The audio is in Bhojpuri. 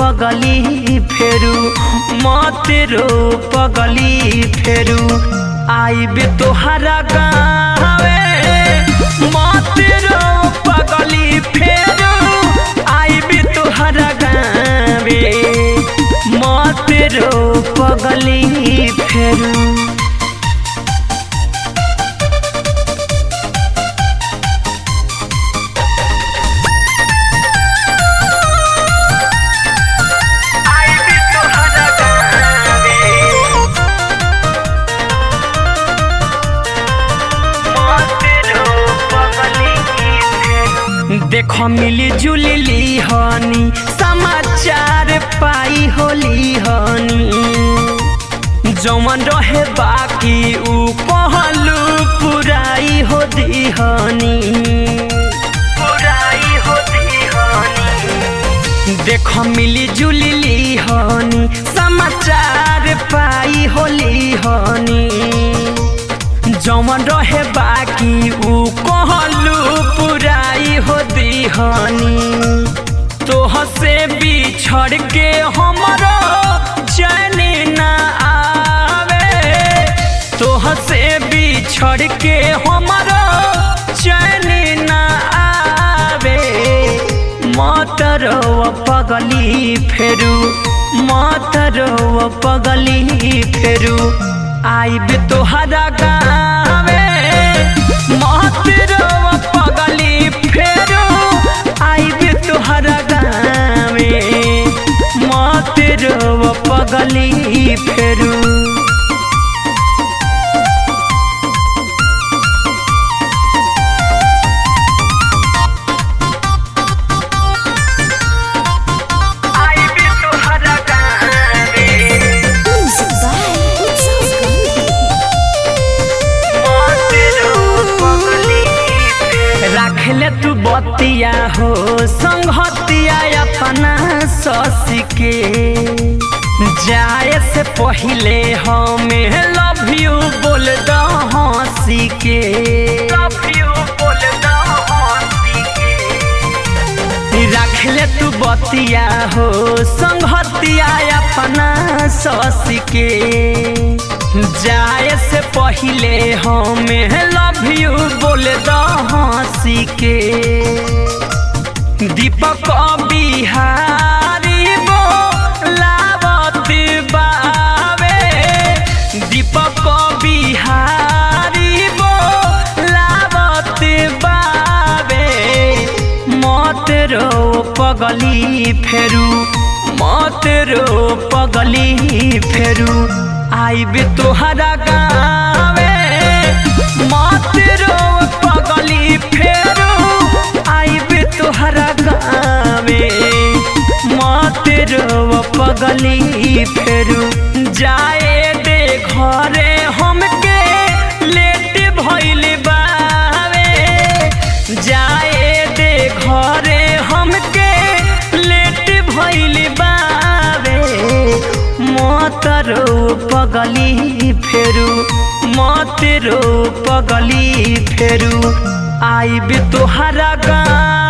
पगली फेरू मत रो पगली फेरू आइबे तोहरा गावे मत रो पगली फेरू आइबे तोहरा गावे मत रो पगली फेरू। देखो मिली जुली हनी समाचार पाई होली हनी जौन रहे बाकी ऊ कहलू पुराई हो दीहनी पुराई हो दीहनी। देखो मिली जुली हनी समाचार पाई होली हनी जौन रहे बाकी ऊ कहलू पुराई हो दीहनी। तोह से बिछड़ के हमरो चैन न आवे तोह से बिछड़ के हमरो चैन न आवे मत रो पगली फेरू मत रो पगली फेरू आइबे तोहरा गावे मत रो पगली फेरू आइबे तोहरा गावे मत रो पगली फेरू। रखले तू बतिया हो संगतिया अपना ससी के जाए से पहले हमें लव यू बोल द हंसी के लव यू बोल द हंसी के। रखले तू बतिया हो संगतिया अपना ससी के जाए से पहले हमें लव यू बोल द हंसी के। दीपक बिहारी बोलावत बावे दीपक बिहारी बोलावत बावे मत रो पगली फेरू मत रो पगली फेरू आइबे तोहरा गावे मत रो पगली फेरू आइबे तोहरा गावे मत रो पगली फेरू। जाए दे घरे हमके लेट भइल बावे जाए दे घरे हमके लेट भइल बावे मत रो पगली फेरू मत रो पगली फेरू आइबे तोहरा गावे।